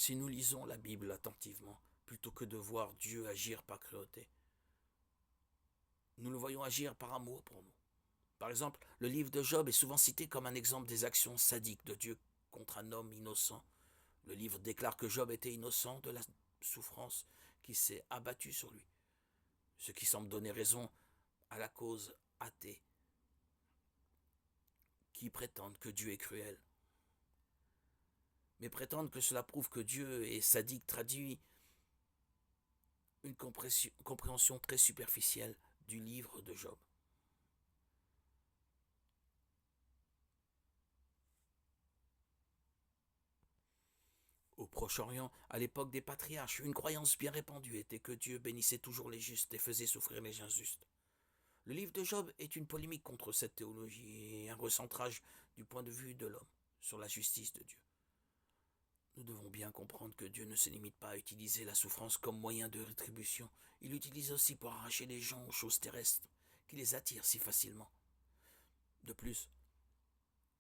Si nous lisons la Bible attentivement, plutôt que de voir Dieu agir par cruauté, nous le voyons agir par amour pour nous. Par exemple, le livre de Job est souvent cité comme un exemple des actions sadiques de Dieu contre un homme innocent. Le livre déclare que Job était innocent de la souffrance qui s'est abattue sur lui, ce qui semble donner raison à la cause athée qui prétendent que Dieu est cruel. Mais prétendre que cela prouve que Dieu est sadique traduit une compréhension très superficielle du livre de Job. Au Proche-Orient, à l'époque des patriarches, une croyance bien répandue était que Dieu bénissait toujours les justes et faisait souffrir les injustes. Le livre de Job est une polémique contre cette théologie et un recentrage du point de vue de l'homme sur la justice de Dieu. Nous devons bien comprendre que Dieu ne se limite pas à utiliser la souffrance comme moyen de rétribution. Il l'utilise aussi pour arracher les gens aux choses terrestres qui les attirent si facilement. De plus,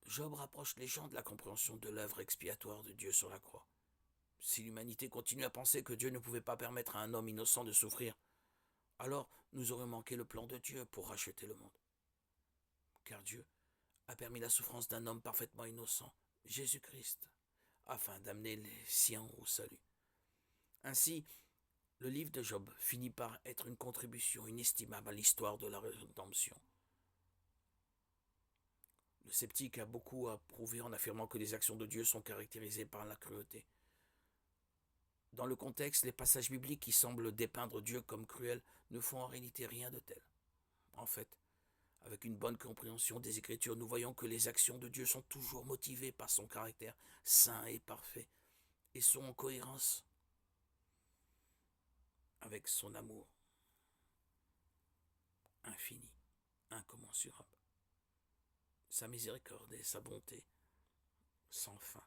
Job rapproche les gens de la compréhension de l'œuvre expiatoire de Dieu sur la croix. Si l'humanité continue à penser que Dieu ne pouvait pas permettre à un homme innocent de souffrir, alors nous aurions manqué le plan de Dieu pour racheter le monde. Car Dieu a permis la souffrance d'un homme parfaitement innocent, Jésus-Christ, afin d'amener les siens au salut. Ainsi, le livre de Job finit par être une contribution inestimable à l'histoire de la rédemption. Le sceptique a beaucoup à prouver en affirmant que les actions de Dieu sont caractérisées par la cruauté. Dans le contexte, les passages bibliques qui semblent dépeindre Dieu comme cruel ne font en réalité rien de tel. En fait, avec une bonne compréhension des Écritures, nous voyons que les actions de Dieu sont toujours motivées par son caractère saint et parfait et sont en cohérence avec son amour infini, incommensurable, sa miséricorde et sa bonté sans fin.